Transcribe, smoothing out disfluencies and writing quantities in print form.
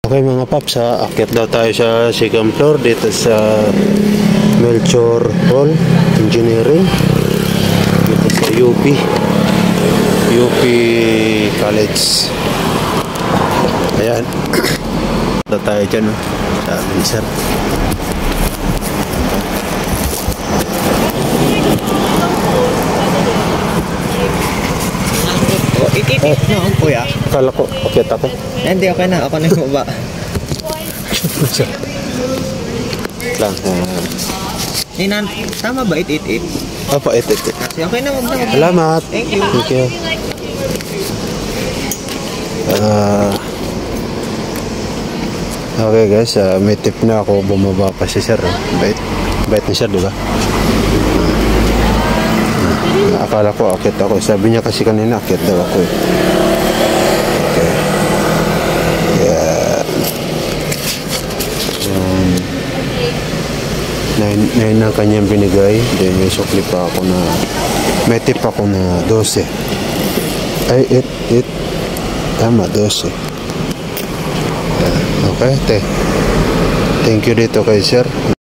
Okay mga paps, akyat daw tayo sa second floor dito sa Melchor Hall Engineering dito sa UP College. Ayan. Dito tayo dyan sa Vincent. No, kuya. Akala ko, akyat ako. Hindi, okay na. Ako na yung baba. Lang. Tama ba? 888? Opo, 8. Kasi okay na. Salamat. Thank you. Thank you. Okay guys, may tip na ako. Bumaba pa si sir. Bait ni sir, diba? Akala ko akit ako. Sabi niya kasi kanina akit daw ako eh. Okay. Yeah. 9 na kanyang binigay. Then may sukli pa ako na may tip ako na 12. Ay 8. Tama, 12. Okay, thank you dito kay sir.